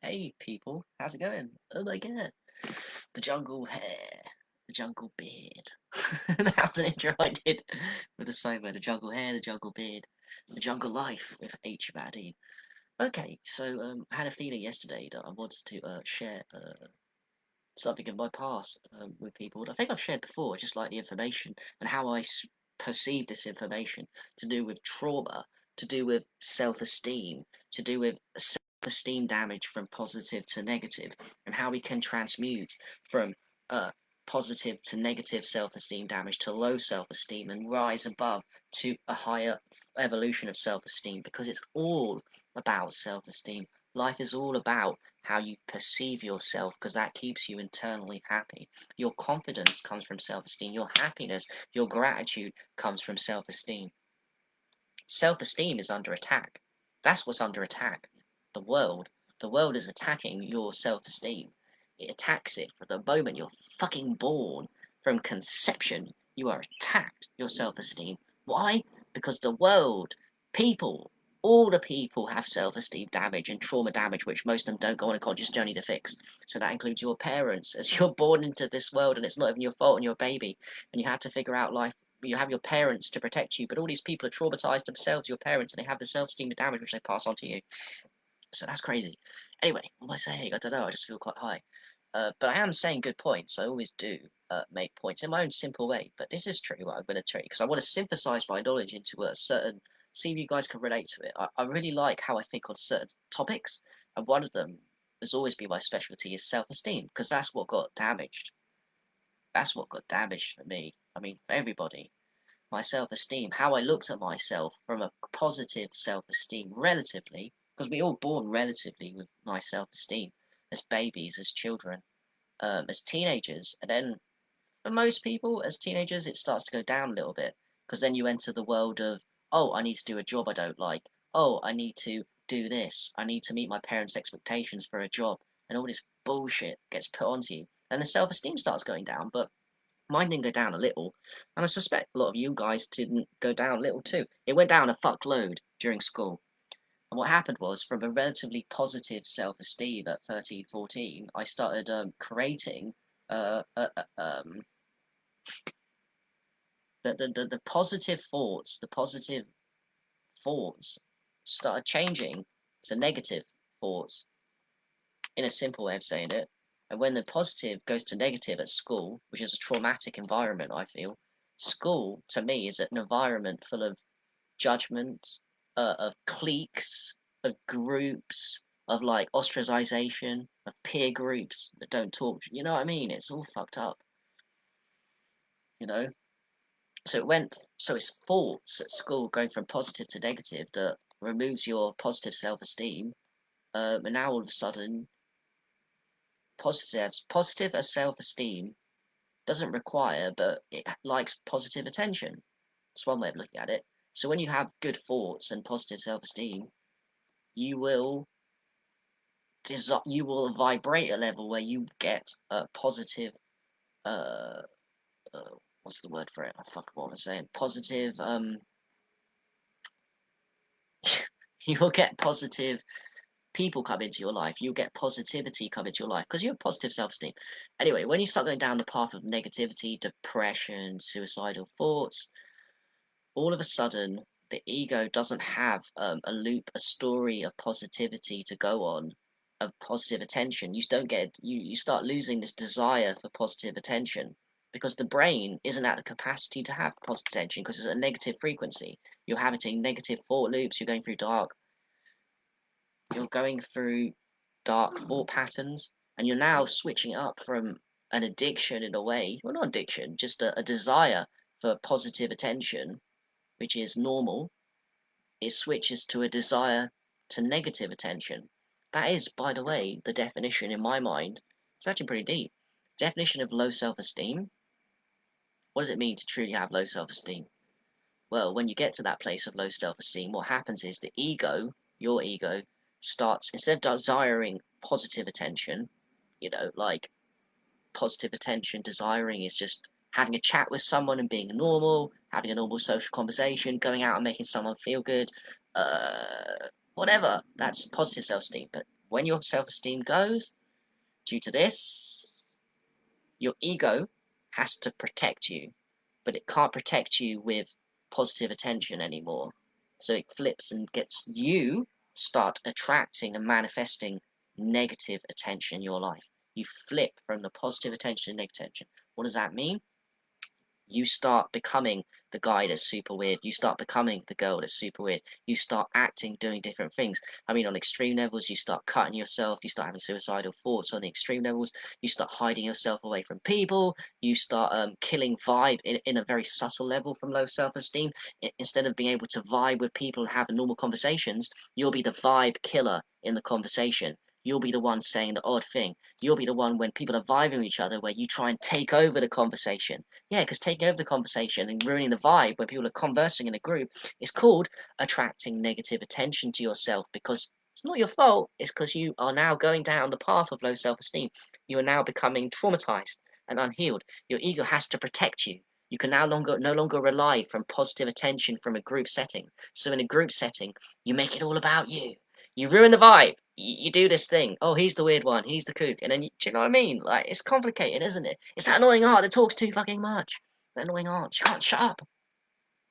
Hey people, how's it going? Oh my god. The jungle hair, the jungle beard. That was an intro I did with the cyber, the jungle hair, the jungle beard, the jungle life with H Baddie. Okay, so I had a feeling yesterday that I wanted to share something of my past with people. I think I've shared before, just like the information and how I perceive this information to do with trauma, to do with self-esteem, to do with self-esteem damage from positive to negative, and how we can transmute from uh, positive to negative self-esteem damage to low self-esteem and rise above to a higher evolution of self-esteem because it's all about self-esteem. Life is all about how you perceive yourself because that keeps you internally happy. Your confidence comes from self-esteem. Your happiness, your gratitude comes from self-esteem. Self-esteem is under attack. That's what's under attack. The world. The world is attacking your self-esteem. It attacks it from the moment you're fucking born. From conception, you are attacked, your self-esteem. Why? Because the world, people, all the people have self-esteem damage and trauma damage, which most of them don't go on a conscious journey to fix. So that includes your parents, as you're born into this world and it's not even your fault and you're a baby, and you have to figure out life. You have your parents to protect you, but all these people are traumatized themselves, your parents, and they have the self-esteem damage which they pass on to you. So that's crazy. Anyway, what am I saying? I don't know. I just feel quite high. But I am saying good points. I always do make points in my own simple way. But this is true. What I'm going to tell you because I want to synthesize my knowledge into a certain. See if you guys can relate to it. I really like how I think on certain topics, and one of them has always been my specialty is self-esteem because that's what got damaged. That's what got damaged for me. I mean, for everybody my self-esteem, how I looked at myself from a positive self-esteem, relatively, because we all born relatively with nice self-esteem as babies, as children, as teenagers, and then for most people, as teenagers, it starts to go down a little bit because then you enter the world of, oh, I need to do a job I don't like. Oh, I need to do this. I need to meet my parents' expectations for a job, and all this bullshit gets put onto you, and the self-esteem starts going down. But mine didn't go down a little, and I suspect a lot of you guys didn't go down a little too. It went down a fuckload during school. And what happened was, from a relatively positive self-esteem at 13, 14, I started creating uh, uh, uh, um, the positive thoughts started changing to negative thoughts in a simple way of saying it. And when the positive goes to negative at school, which is a traumatic environment, I feel, school to me is an environment full of judgment, of cliques, of groups, of like ostracization, of peer groups that don't talk. You know what I mean? It's all fucked up, you know? So it's thoughts at school going from positive to negative that removes your positive self-esteem. And now all of a sudden, positive as self-esteem doesn't require, but it likes positive attention. That's one way of looking at it. So when you have good thoughts and positive self-esteem, you will you will vibrate a level where you get a positive uh, uh what's the word for it? I fuck what I'm saying. Positive you will get positive people come into your life. You'll get positivity come into your life because you have positive self-esteem. Anyway, when you start going down the path of negativity, depression, suicidal thoughts, all of a sudden the ego doesn't have a loop, a story of positivity to go on, of positive attention. You don't get you start losing this desire for positive attention because the brain isn't at the capacity to have positive attention because it's a negative frequency. You're having negative thought loops. You're going through you're going through dark thought patterns, and you're now switching up from an addiction in a way. Well, not addiction, just a desire for positive attention, which is normal. It switches to a desire to negative attention. That is, by the way, the definition in my mind. It's actually pretty deep. Definition of low self-esteem. What does it mean to truly have low self-esteem? Well, when you get to that place of low self-esteem, what happens is the ego, your ego, starts, instead of desiring positive attention, like positive attention, desiring is just having a chat with someone and being normal, having a normal social conversation, going out and making someone feel good, whatever. That's positive self-esteem. But when your self-esteem goes, due to this, your ego has to protect you, but it can't protect you with positive attention anymore. So it flips and gets you start attracting and manifesting negative attention in your life. You flip from the positive attention to negative attention. What does that mean? You start becoming the guy that's super weird. You start becoming the girl that's super weird. You start acting, doing different things. I mean, on extreme levels, you start cutting yourself. You start having suicidal thoughts. On the extreme levels, you start hiding yourself away from people. You start killing vibe in a very subtle level from low self-esteem. Instead of being able to vibe with people and have normal conversations, you'll be the vibe killer in the conversation. You'll be the one saying the odd thing. You'll be the one when people are vibing with each other where you try and take over the conversation. Yeah, because taking over the conversation and ruining the vibe when people are conversing in a group is called attracting negative attention to yourself, because it's not your fault. It's because you are now going down the path of low self-esteem. You are now becoming traumatized and unhealed. Your ego has to protect you. You can no longer rely from positive attention from a group setting. So in a group setting, you make it all about you. You ruin the vibe. You do this thing. Oh, he's the weird one. He's the kook. And then, do you know what I mean? Like, it's complicated, isn't it? It's that annoying aunt that talks too fucking much. That annoying aunt. She can't shut up.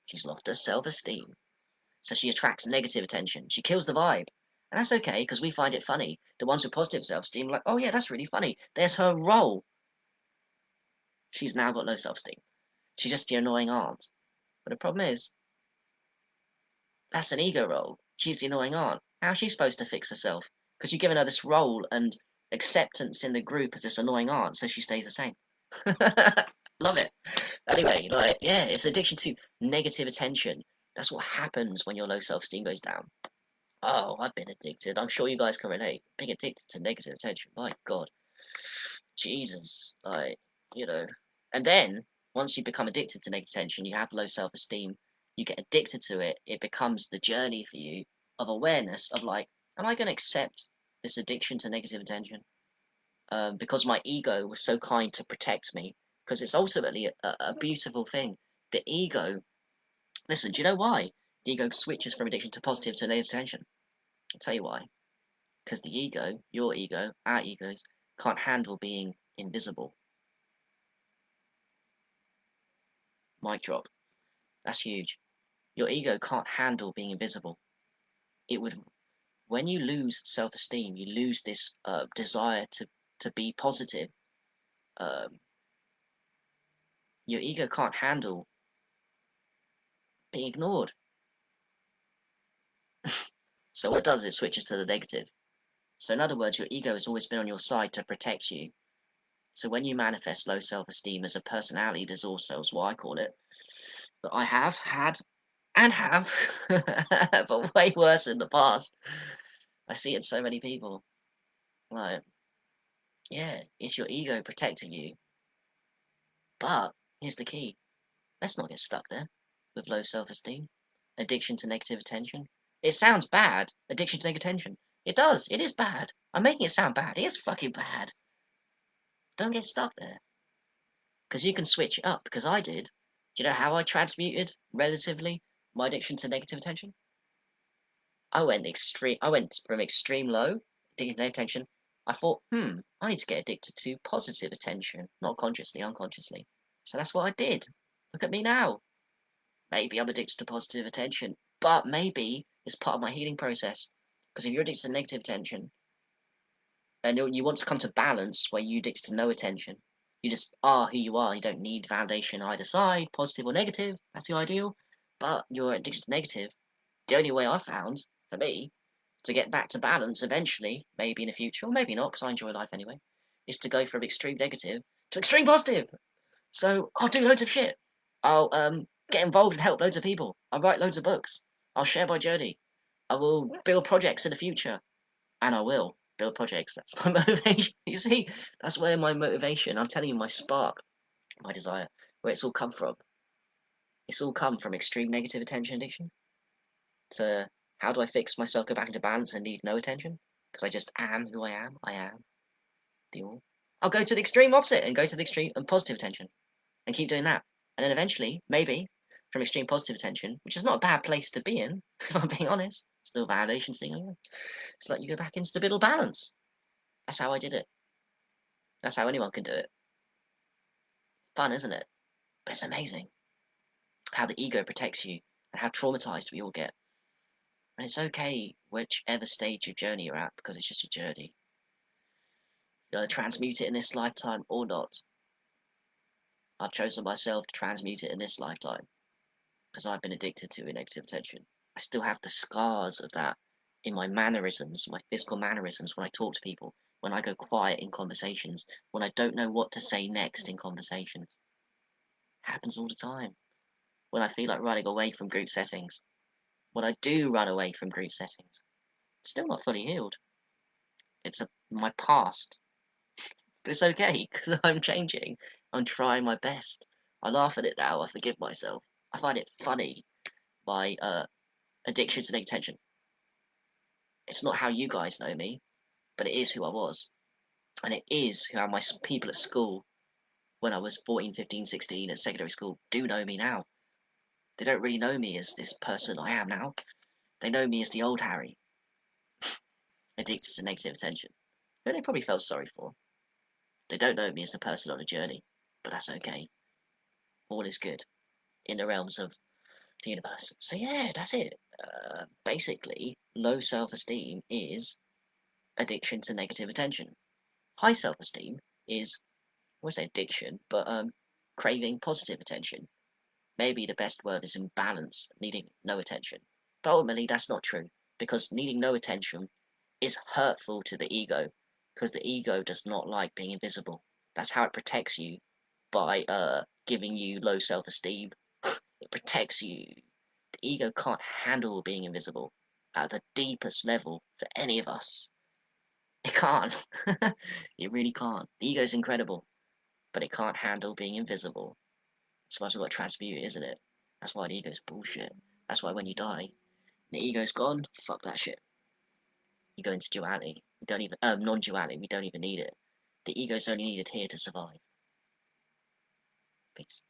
She's lost her self-esteem. So she attracts negative attention. She kills the vibe. And that's okay, because we find it funny. The ones with positive self-esteem are like, oh yeah, that's really funny. There's her role. She's now got low self-esteem. She's just the annoying aunt. But the problem is, that's an ego role. She's the annoying aunt. How's she supposed to fix herself? Because you've given her this role and acceptance in the group as this annoying aunt, so she stays the same. Love it. Anyway, like, yeah, it's addiction to negative attention. That's what happens when your low self-esteem goes down. Oh, I've been addicted. I'm sure you guys can relate. Being addicted to negative attention. My God. Jesus. Like, you know. And then, once you become addicted to negative attention, you have low self-esteem, you get addicted to it, it becomes the journey for you of awareness of like, am I going to accept this addiction to negative attention? Because my ego was so kind to protect me. Because it's ultimately a beautiful thing. The ego, listen, do you know why the ego switches from addiction to positive to negative attention? I'll tell you why. Because the ego, your ego, our egos, can't handle being invisible. Mic drop. That's huge. Your ego can't handle being invisible. It would, when you lose self-esteem, you lose this desire to be positive. Um, your ego can't handle being ignored. So what it does is it switches to the negative. So in other words, your ego has always been on your side to protect you. So when you manifest low self-esteem as a personality disorder, is what I call it, that I have had and have, but way worse in the past. I see it in so many people. Like, yeah, it's your ego protecting you. But here's the key. Let's not get stuck there with low self-esteem. Addiction to negative attention. It sounds bad. Addiction to negative attention. It does. It is bad. I'm making it sound bad. It is fucking bad. Don't get stuck there. Because you can switch it up. Because I did. Do you know how I transmuted, relatively, my addiction to negative attention? I went from extreme low, addicted to attention. I thought, I need to get addicted to positive attention. Not consciously, unconsciously. So that's what I did. Look at me now. Maybe I'm addicted to positive attention, but maybe it's part of my healing process. Because if you're addicted to negative attention, and you want to come to balance where you're addicted to no attention, you just are who you are. You don't need validation either side, positive or negative. That's the ideal. But you're addicted to negative. The only way I found, for me, to get back to balance eventually, maybe in the future, or maybe not, because I enjoy life anyway, is to go from extreme negative to extreme positive. So I'll do loads of shit. I'll get involved and help loads of people. I'll write loads of books. I'll share my journey. I will build projects in the future. And I will build projects. That's my motivation. You see, that's where my motivation, I'm telling you, my spark, my desire, where it's all come from. It's all come from extreme negative attention addiction to how do I fix myself, go back into balance and need no attention? Because I just am who I am. I am the all. I'll go to the extreme opposite and go to the extreme and positive attention and keep doing that. And then eventually, maybe, from extreme positive attention, which is not a bad place to be in, if I'm being honest. Still validation seeking. It's like you go back into the middle balance. That's how I did it. That's how anyone can do it. Fun, isn't it? But it's amazing how the ego protects you and how traumatized we all get. And it's okay whichever stage of journey you're at, because it's just a journey. You either transmute it in this lifetime or not. I've chosen myself to transmute it in this lifetime because I've been addicted to negative attention. I still have the scars of that in my mannerisms, my physical mannerisms when I talk to people, when I go quiet in conversations, when I don't know what to say next in conversations. It happens all the time. When I feel like running away from group settings. When I do run away from group settings. It's still not fully healed. It's my past. But it's okay because I'm changing. I'm trying my best. I laugh at it now. I forgive myself. I find it funny, my addiction to negative attention. It's not how you guys know me, but it is who I was. And it is how my people at school, when I was 14, 15, 16 at secondary school, do know me now. They don't really know me as this person I am now. They know me as the old Harry, addicted to negative attention, who they probably felt sorry for. They don't know me as the person on a journey, but that's okay. All is good in the realms of the universe. So yeah, that's it. Basically, low self-esteem is addiction to negative attention. High self-esteem is, I won't say addiction, but craving positive attention. Maybe the best word is imbalance, needing no attention. But ultimately, that's not true because needing no attention is hurtful to the ego because the ego does not like being invisible. That's how it protects you by giving you low self-esteem. It protects you. The ego can't handle being invisible at the deepest level for any of us. It can't. It really can't. The ego's incredible, but it can't handle being invisible. That's why we've got to transmute it, isn't it? That's why the ego's bullshit. That's why when you die, the ego's gone. Fuck that shit. You go into duality. We don't even non-duality. We don't even need it. The ego's only needed here to survive. Peace.